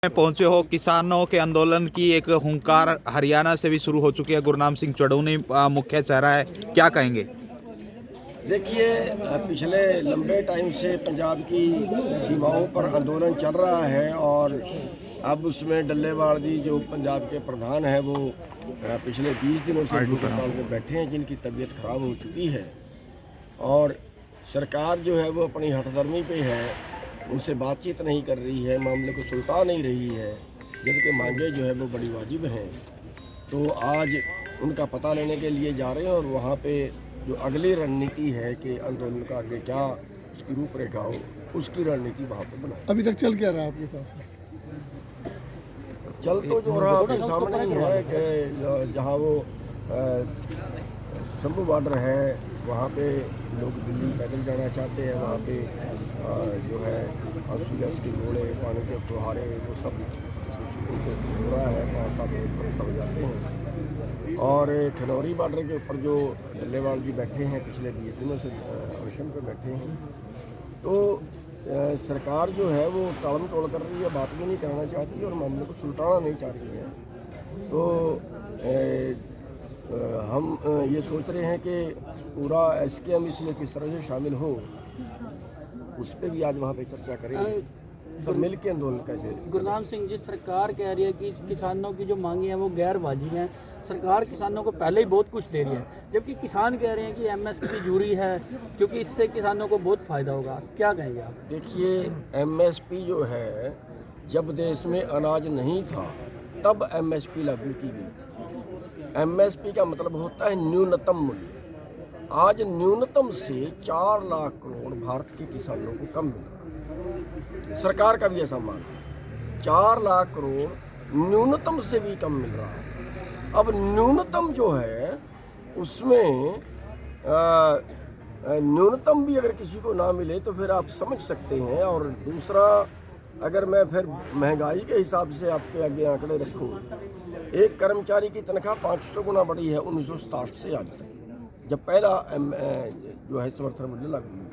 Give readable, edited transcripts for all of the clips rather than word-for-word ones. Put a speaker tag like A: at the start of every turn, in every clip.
A: में पहुंचे हो, किसानों के आंदोलन की एक हुंकार हरियाणा से भी शुरू हो चुकी है। गुरनाम सिंह चढ़ूनी मुख्य चेहरा है, क्या कहेंगे?
B: देखिए, पिछले लंबे टाइम से पंजाब की सीमाओं पर आंदोलन चल रहा है और अब उसमें डल्लेवाल जी जो पंजाब के प्रधान हैं वो पिछले 20 दिनों से भूख हड़ताल में बैठे हैं, जिनकी तबीयत खराब हो चुकी है और सरकार जो है वो अपनी हठधर्मी पे है, उनसे बातचीत नहीं कर रही है, मामले को सुलझा नहीं रही है, जबकि मांगे जो है वो बड़ी वाजिब हैं। तो आज उनका पता लेने के लिए जा रहे हैं और वहाँ पे जो अगली रणनीति है कि आंदोलन का आगे क्या उसकी रूपरेखा हो, उसकी रणनीति वहाँ पे बनाए।
C: अभी तक चल क्या रहा है आपके हिसाब से?
B: चल तो जो रहा आपके सामने ही है कि जहाँ वो शंभू बॉर्डर है वहाँ पे लोग दिल्ली पैदल जाना चाहते हैं, वहाँ पे जो है आंसू गैस के गोले, पानी के फुहारे, वो सब हो रहा है, 5-7 मिनट हो जाते हैं। और खनौरी बॉर्डर के ऊपर जो डल्लेवाल जी बैठे हैं, पिछले 20 दिनों से अनशन पे बैठे हैं, तो सरकार जो है वो टालम टोल कर रही है, बात भी नहीं करना चाहती और मामले को सुलझाना नहीं चाह रही है। तो हम ये सोच रहे हैं कि पूरा एसकेएम इसमें किस तरह से शामिल हो, उस पर भी आज वहाँ पे चर्चा करेंगे, सब मिल के आंदोलन कैसे।
D: गुरनाम सिंह जी, सरकार कह रही है कि किसानों की जो मांगे हैं वो गैर वाजिब हैं, सरकार किसानों को पहले ही बहुत कुछ दे रही है, जबकि किसान कह रहे हैं कि एमएसपी जरूरी है क्योंकि इससे किसानों को बहुत फ़ायदा होगा। क्या कहेंगे आप?
B: देखिए, एमएसपी जो है, जब देश में अनाज नहीं था तब एमएसपी लागू की गई। एमएसपी का मतलब होता है न्यूनतम मूल्य। आज न्यूनतम से 4 लाख करोड़ भारत के किसानों को कम मिल रहा है, सरकार का भी ऐसा मानना है। 4 लाख करोड़ न्यूनतम से भी कम मिल रहा है। अब न्यूनतम जो है उसमें न्यूनतम भी अगर किसी को ना मिले तो फिर आप समझ सकते हैं। और दूसरा, अगर मैं फिर महंगाई के हिसाब से आपके आगे आंकड़े रखूं, एक कर्मचारी की तनख्वाह 500 गुना बढ़ी है 1967 से आज तक, जब पहला जो है समर्थन मूल्य लागू हुआ।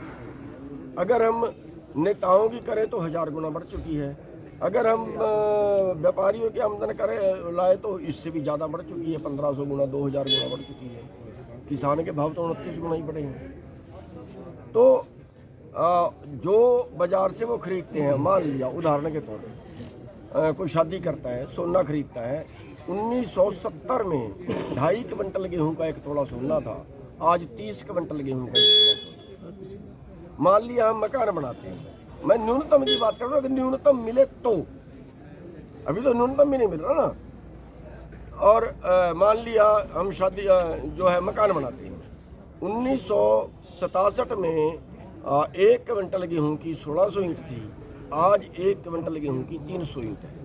B: अगर हम नेताओं की करें तो 1000 गुना बढ़ चुकी है। अगर हम व्यापारियों की आमदन करें लाए तो इससे भी ज़्यादा बढ़ चुकी है, 1500 गुना, 2000 गुना बढ़ चुकी है। किसान के भाव तो 29 गुना ही बढ़े हैं। तो जो बाजार से वो खरीदते हैं, मान लिया उदाहरण के तौर पर कोई शादी करता है, सोना खरीदता है, 1970 में 2.5 क्विंटल गेहूं का 1 तोला सोना था, आज 30 क्विंटल गेहूं का 1 तोला। मान लिया हम मकान बनाते हैं, मैं न्यूनतम की बात कर रहा हूँ, अगर न्यूनतम मिले तो, अभी तो न्यूनतम भी नहीं मिल रहा ना। और मान लिया हम शादी जो है मकान बनाते हैं, 1967 में 1 क्विंटल गेहूं की 1600 ईंट थी, आज 1 क्विंटल गेहूं की 300 ईंट है।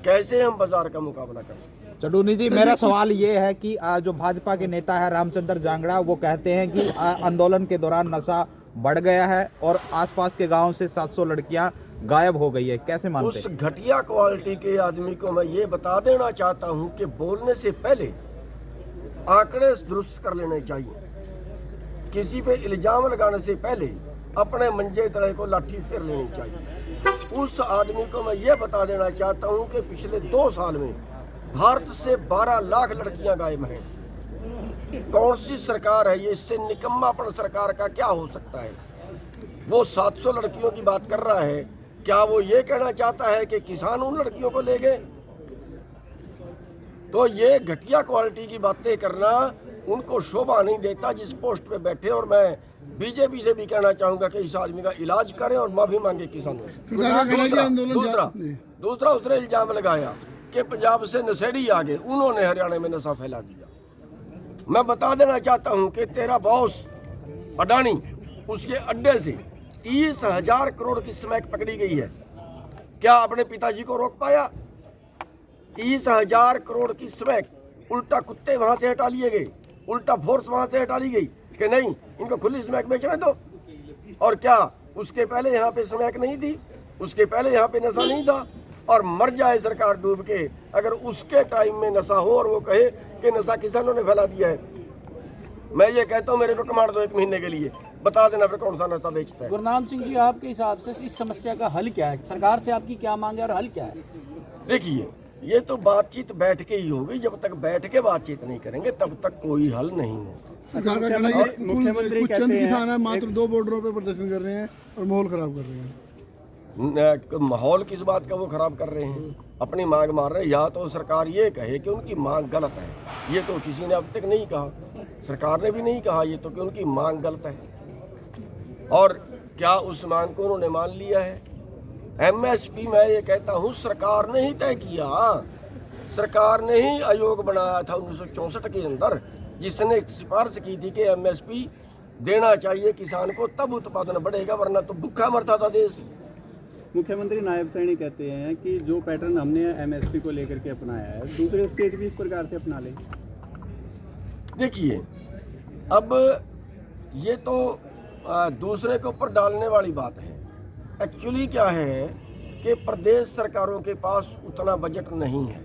B: कैसे हम बाजार का मुकाबला कर सकते हैं?
A: चढ़ूनी जी, मेरा सवाल ये है कि जो भाजपा के नेता है रामचंद्र जांगड़ा, वो कहते हैं कि आंदोलन के दौरान नशा बढ़ गया है और आसपास के गांव से 700 लड़कियां गायब हो गई है, कैसे मानते हैं?
B: उस घटिया क्वालिटी के आदमी को मैं ये बता देना चाहता हूं कि बोलने से पहले आंकड़े दुरुस्त कर लेने चाहिए। किसी पे इल्जाम लगाने से पहले अपने मंजे तले को लाठी फेर लेनी चाहिए। उस आदमी को मैं ये बता देना चाहता हूं कि पिछले 2 साल में भारत से 12 लाख लड़कियां गायब हैं। कौन सी सरकार है ये? इससे निकम्मापन सरकार का क्या हो सकता है? वो 700 लड़कियों की बात कर रहा है, क्या वो ये कहना चाहता है कि किसान उन लड़कियों को ले गए? तो ये घटिया क्वालिटी की बातें करना उनको शोभा नहीं देता जिस पोस्ट पे बैठे। और मैं बीजेपी से भी कहना चाहूंगा कि इस आदमी का इलाज करें और माफी मांगे किसानों से। दूसरा उसने इल्जाम लगाया कि पंजाब से नशेड़ी आ गए, उन्होंने हरियाणा में नशा फैला दिया। मैं बता देना चाहता हूं कि तेरा बॉस अडानी, उसके अड्डे से 30,000 करोड़ की स्मैक पकड़ी गई है। क्या अपने पिताजी को रोक पाया? 30,000 करोड़ की स्मैक, उल्टा कुत्ते वहां से हटा लिए गए, उल्टा फोर्स वहां से हटा ली गई कि नहीं, इनको खुली स्मैक बेचने दो। और क्या उसके पहले यहाँ पे स्मैक नहीं थी? उसके पहले यहाँ पे नशा नहीं था? और मर जाए सरकार डूब के अगर उसके टाइम में नशा हो और वो कहे कि नशा किसानों ने फैला दिया है। मैं ये कहता हूँ मेरे को कमांड दो 1 महीने के लिए, बता देना फिर कौन सा नशा बेचता है।
D: गुरनाम सिंह जी, आपके हिसाब से इस समस्या का हल क्या है? सरकार से आपकी क्या मांग है और हल क्या है?
B: देखिए, ये तो बातचीत बैठ के ही होगी। जब तक बैठ के बातचीत नहीं करेंगे तब तक कोई हल नहीं होगा।
C: सरकार का कहना है कि मुख्यमंत्री कुछ चंद किसान है मात्र 2 बॉर्डरों पे प्रदर्शन कर रहे हैं और माहौल खराब कर रहे हैं।
B: माहौल किस बात का वो खराब कर रहे हैं? अपनी मांग मार रहे हैं। या तो सरकार ये कहे कि उनकी मांग गलत है, ये तो किसी ने अब तक नहीं कहा, सरकार ने भी नहीं कहा ये तो कि उनकी मांग गलत है। और क्या उस मांग को उन्होंने मान लिया है? एमएसपी मैं ये कहता हूँ सरकार ने ही तय किया, सरकार ने ही आयोग बनाया था 1964 के अंदर, जिसने सिफारिश की थी कि एमएसपी देना चाहिए किसान को, तब उत्पादन बढ़ेगा, वरना तो भूखा मरता था देश।
E: मुख्यमंत्री नायब सैनी कहते हैं कि जो पैटर्न हमने एमएसपी को लेकर के अपनाया है दूसरे स्टेट भी इस प्रकार से अपना लें।
B: देखिए, अब ये तो दूसरे के ऊपर डालने वाली बात है। एक्चुअली क्या है कि प्रदेश सरकारों के पास उतना बजट नहीं है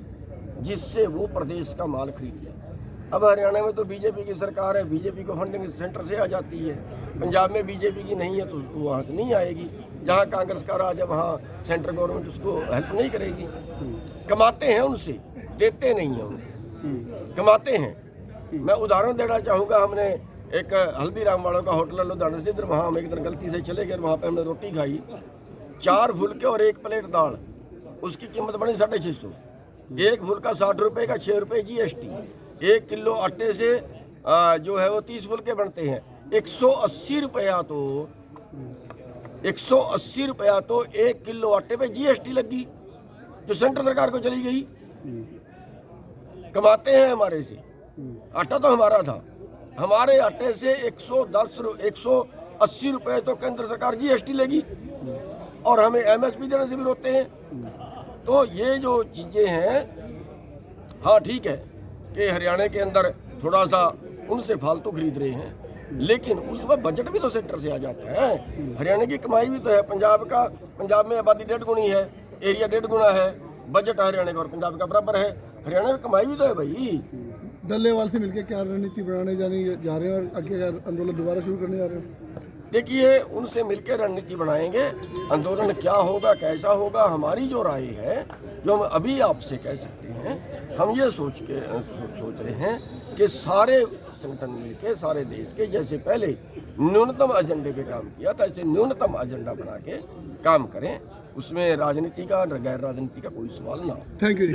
B: जिससे वो प्रदेश का माल खरीद ले। अब हरियाणा में तो बीजेपी की सरकार है, बीजेपी को फंडिंग सेंटर से आ जाती है। पंजाब में बीजेपी की नहीं है तो वहाँ से नहीं आएगी। जहाँ कांग्रेस का राज है वहाँ सेंट्रल गवर्नमेंट उसको हेल्प नहीं करेगी। कमाते हैं उनसे, देते नहीं हैं उन्हें, कमाते हैं। मैं उदाहरण देना चाहूँगा, हमने एक हल्दीराम वालों का होटल लुधियाना से, वहाँ हम एक दिन गलती से चले गए, वहाँ पे हमने रोटी खाई, 4 फुलके और 1 प्लेट दाल, उसकी कीमत बनी 650। 1 फुलका 60 रुपये का, 6 रुपये GST। 1 किलो आटे से जो है वो 30 फुलके बनते हैं। 180 रुपया तो 1 किलो आटे पे GST लगी, जो सेंट्रल सरकार को चली गई। कमाते हैं हमारे से, आटा तो हमारा था, हमारे आटे से 180 रुपए तो केंद्र सरकार GST लेगी और हमें MSP देने से भी रोकते हैं। तो ये जो चीज़ें हैं, हाँ ठीक है कि हरियाणा के अंदर थोड़ा सा उनसे फालतू खरीद रहे हैं, लेकिन उसमें बजट भी तो सेंटर से आ जाता है। हरियाणा की कमाई भी तो है, पंजाब में आबादी 1.5 गुनी है, एरिया 1.5 गुना है, बजट हरियाणा का और पंजाब का बराबर है। हरियाणा में कमाई भी तो है भाई।
C: डल्लेवाल से मिलकर क्या रणनीति बनाने जा रहे हैं और आगे आंदोलन दोबारा शुरू करने जा रहे हैं?
B: देखिए, उनसे मिलकर रणनीति बनाएंगे। आंदोलन क्या होगा, कैसा होगा, हमारी जो राय है, जो हम अभी आपसे कह सकते हैं, हम ये सोच रहे हैं कि सारे संगठन मिलकर, सारे देश के, जैसे पहले न्यूनतम एजेंडे पे काम किया था, ऐसे न्यूनतम एजेंडा बना के काम करें। उसमें राजनीति का, गैर राजनीति का कोई सवाल ना हो।
C: Thank you.